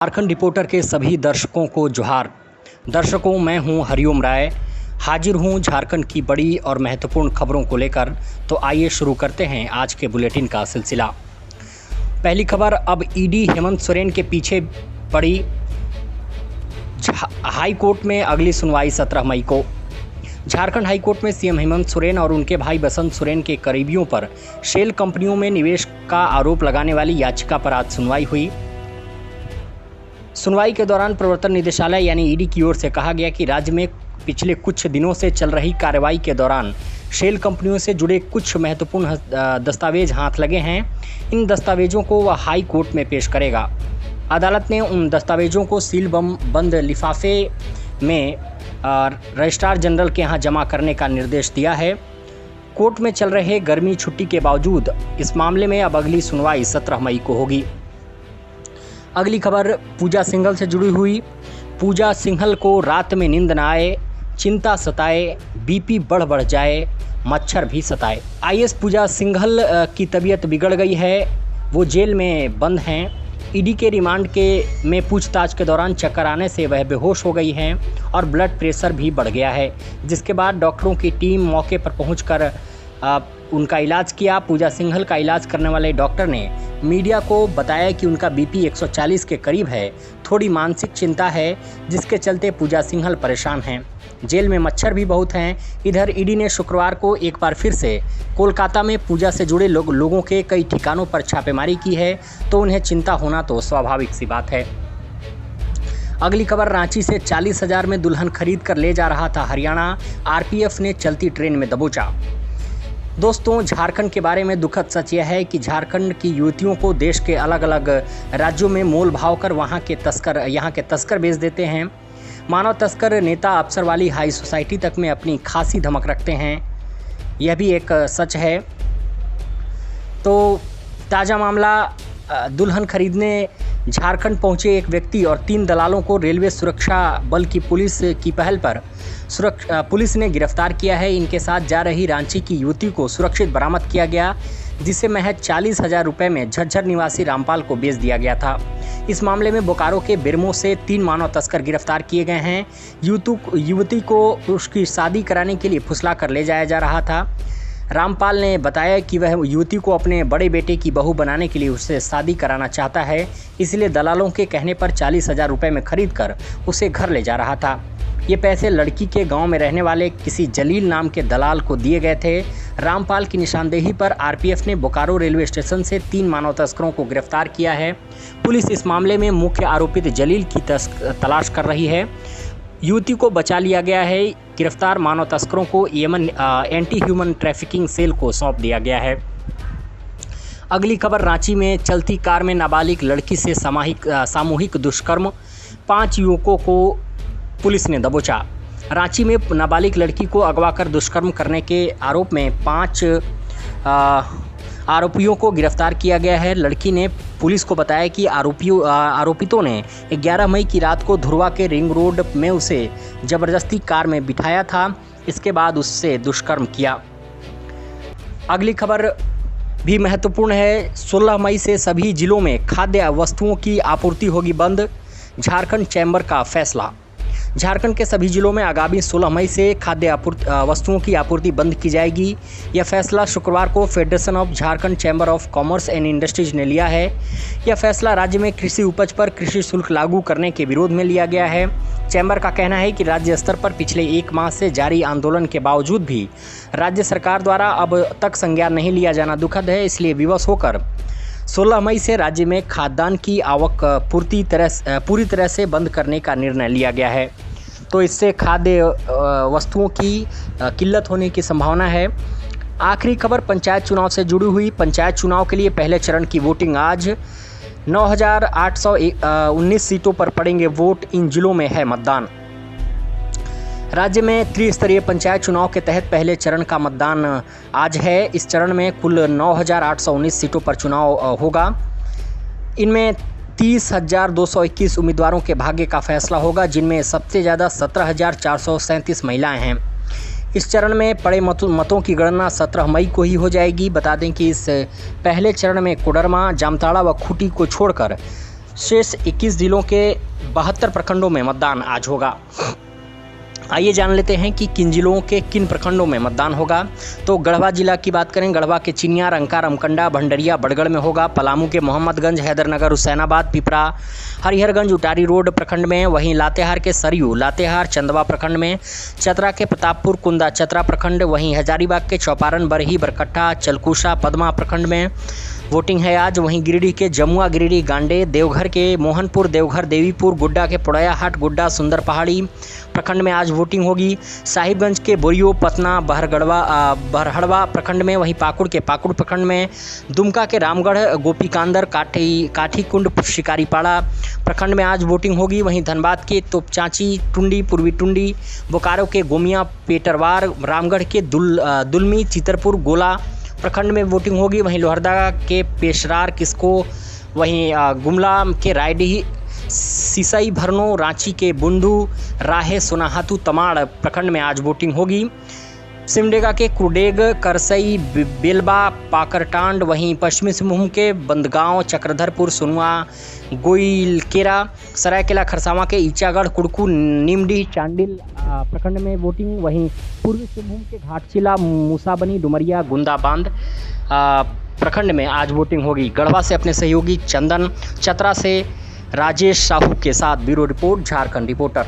Jharkhand reporter के सभी दर्शकों को जोहार। दर्शकों, मैं हूं हरिओम राय, हाजिर हूं झारखंड की बड़ी और महत्वपूर्ण खबरों को लेकर। तो आइए शुरू करते हैं आज के बुलेटिन का सिलसिला। पहली खबर, अब ईडी हेमंत सोरेन के पीछे पड़ी। हाई कोर्ट में अगली सुनवाई 17 मई को। झारखंड हाई कोर्ट में सीएम हेमंत सोरेन और उनके भाई बसंत सोरेन के करीबियों पर शेल कंपनियों में निवेश का आरोप लगाने वाली याचिका पर आज सुनवाई हुई। सुनवाई के दौरान प्रवर्तन निदेशालय यानी ईडी की ओर से कहा गया कि राज्य में पिछले कुछ दिनों से चल रही कार्रवाई के दौरान शेल कंपनियों से जुड़े कुछ महत्वपूर्ण दस्तावेज हाथ लगे हैं। इन दस्तावेजों को वह हाई कोर्ट में पेश करेगा। अदालत ने उन दस्तावेजों को सील बंद लिफाफे में रजिस्ट्रार जनरल के यहाँ जमा करने का निर्देश दिया है। कोर्ट में चल रहे गर्मी छुट्टी के बावजूद इस मामले में अब अगली सुनवाई 17 मई को होगी। अगली खबर पूजा सिंघल से जुड़ी हुई। पूजा सिंघल को रात में नींद न आए, चिंता सताए, बीपी बढ़ जाए, मच्छर भी सताए। आईएएस पूजा सिंघल की तबीयत बिगड़ गई है। वो जेल में बंद हैं। ईडी के रिमांड में पूछताछ के दौरान चक्कर आने से वह बेहोश हो गई हैं और ब्लड प्रेशर भी बढ़ गया है, जिसके बाद डॉक्टरों की टीम मौके पर पहुंचकर उनका इलाज किया। पूजा सिंघल का इलाज करने वाले डॉक्टर ने मीडिया को बताया कि उनका बीपी 140 के करीब है, थोड़ी मानसिक चिंता है, जिसके चलते पूजा सिंघल परेशान हैं। जेल में मच्छर भी बहुत हैं। इधर ईडी ने शुक्रवार को एक बार फिर से कोलकाता में पूजा से जुड़े लोगों के कई ठिकानों पर छापेमारी की है, तो उन्हें चिंता होना तो स्वाभाविक सी बात है। अगली खबर, रांची से 40,000 में दुल्हन खरीद कर ले जा रहा था हरियाणा, आरपीएफ ने चलती ट्रेन में दबोचा। दोस्तों, झारखंड के बारे में दुखद सच यह है कि झारखंड की युवतियों को देश के अलग अलग राज्यों में मोल भाव कर यहाँ के तस्कर बेच देते हैं। मानव तस्कर नेता अफसर वाली हाई सोसाइटी तक में अपनी खासी धमक रखते हैं, यह भी एक सच है। तो ताज़ा मामला, दुल्हन खरीदने झारखंड पहुंचे एक व्यक्ति और 3 दलालों को रेलवे सुरक्षा बल की पुलिस की पहल पर पुलिस ने गिरफ्तार किया है। इनके साथ जा रही रांची की युवती को सुरक्षित बरामद किया गया, जिसे महज 40,000 रुपये में झज्जर निवासी रामपाल को बेच दिया गया था। इस मामले में बोकारो के बिरमो से 3 मानव तस्कर गिरफ्तार किए गए हैं। युवती को उसकी शादी कराने के लिए फुसला कर ले जाया जा रहा था। रामपाल ने बताया कि वह युवती को अपने बड़े बेटे की बहू बनाने के लिए उससे शादी कराना चाहता है, इसलिए दलालों के कहने पर 40,000 रुपये में खरीद कर उसे घर ले जा रहा था। ये पैसे लड़की के गांव में रहने वाले किसी जलील नाम के दलाल को दिए गए थे। रामपाल की निशानदेही पर आरपीएफ ने बोकारो रेलवे स्टेशन से 3 मानव तस्करों को गिरफ्तार किया है। पुलिस इस मामले में मुख्य आरोपित जलील की तलाश कर रही है। युवती को बचा लिया गया है। गिरफ्तार मानव तस्करों को येमन एंटी ह्यूमन ट्रैफिकिंग सेल को सौंप दिया गया है। अगली खबर, रांची में चलती कार में नाबालिग लड़की से सामूहिक दुष्कर्म, 5 युवकों को पुलिस ने दबोचा। रांची में नाबालिग लड़की को अगवा कर दुष्कर्म करने के आरोप में 5 आरोपियों को गिरफ्तार किया गया है। लड़की ने पुलिस को बताया कि आरोपितों ने 11 मई की रात को धुरवा के रिंग रोड में उसे जबरदस्ती कार में बिठाया था, इसके बाद उससे दुष्कर्म किया। अगली खबर भी महत्वपूर्ण है। 16 मई से सभी जिलों में खाद्य वस्तुओं की आपूर्ति होगी बंद, झारखंड चैम्बर का फैसला। झारखंड के सभी जिलों में आगामी 16 मई से खाद्य वस्तुओं की आपूर्ति बंद की जाएगी। यह फैसला शुक्रवार को federation of Jharkhand chamber of commerce and industries ने लिया है। यह फैसला राज्य में कृषि उपज पर कृषि शुल्क लागू करने के विरोध में लिया गया है। चैम्बर का कहना है कि राज्य स्तर पर पिछले 1 माह से जारी आंदोलन के बावजूद भी राज्य सरकार द्वारा अब तक संज्ञान नहीं लिया जाना दुखद है। इसलिए विवश होकर 16 मई से राज्य में खाद्यान्न की आवक पूरी तरह से बंद करने का निर्णय लिया गया है। तो इससे खाद्य वस्तुओं की किल्लत होने की संभावना है। आखिरी खबर, पंचायत चुनाव से जुड़ी हुई। पंचायत चुनाव के लिए पहले चरण की वोटिंग आज। 9,819 सीटों पर पड़ेंगे वोट। इन जिलों में है मतदान। राज्य में त्रिस्तरीय पंचायत चुनाव के तहत पहले चरण का मतदान आज है। इस चरण में कुल 9,819 सीटों पर चुनाव होगा। इनमें 30,221 उम्मीदवारों के भाग्य का फैसला होगा, जिनमें सबसे ज़्यादा 17,437 महिलाएं हैं। इस चरण में पड़े मतों की गणना 17 मई को ही हो जाएगी। बता दें कि इस पहले चरण में कोडरमा, जामताड़ा व खूंटी को छोड़कर शेष 21 जिलों के 72 प्रखंडों में मतदान आज होगा। आइए जान लेते हैं कि किन जिलों के किन प्रखंडों में मतदान होगा। तो गढ़वा जिला की बात करें, गढ़वा के चिनिया, रंका, रमकंडा, भंडरिया, बड़गढ़ में होगा। पलामू के मोहम्मदगंज, हैदरनगर, हुसैनाबाद, पिपरा, हरिहरगंज, उटारी रोड प्रखंड में। वहीं लातेहार के सरयू, लातेहार, चंदवा प्रखंड में। चतरा के प्रतापपुर, कुंदा, चतरा प्रखंड। वहीं हजारीबाग के चौपारण, बरही, बरकट्टा, चलकूसा, पदमा प्रखंड में वोटिंग है आज। वहीं गिरिडीह के जमुआ, गिरिडीह, गांडे, देवघर के मोहनपुर, देवघर, देवीपुर, गुड्डा के पुड़ैया हाट, गुड्डा, सुंदर पहाड़ी प्रखंड में आज वोटिंग होगी। साहिबगंज के बोरियो, पतना, बरहड़वा प्रखंड में। वहीं पाकुड़ के पाकुड़ प्रखंड में। दुमका के रामगढ़, गोपीकांदर, काठीकुंड, शिकारीपाड़ा प्रखंड में आज वोटिंग होगी। वहीं धनबाद के तोपचांची, टुंडी, पूर्वी टुंडी, बोकारो के गोमिया, पेटरवार, रामगढ़ के दुलमी, चितरपुर, गोला प्रखंड में वोटिंग होगी। वहीं लोहरदगा के पेशरार, किस्को, वहीं गुमला के रायडीह, सिसई, भरनो, रांची के बुंडू, राहे, सोनाहातू, तमाड़ प्रखंड में आज वोटिंग होगी। सिमडेगा के कुरडेग, करसई, बेलबा, पाकरटांड, वहीं पश्चिमी सिंहभूम के बंदगांव, चक्रधरपुर, सोनुआ, गोइलकेरा, सरायकेला खरसावां के ईचागढ़, कुड़कू, नीमडीह, चांडिल प्रखंड में वोटिंग। वहीं पूर्वी सिंहभूम के घाटशिला, मूसाबनी, डुमरिया, गुंदा बांध प्रखंड में आज वोटिंग होगी। गढ़वा से अपने सहयोगी चंदन, चतरा से राजेश साहू के साथ ब्यूरो रिपोर्ट, झारखंड रिपोर्टर।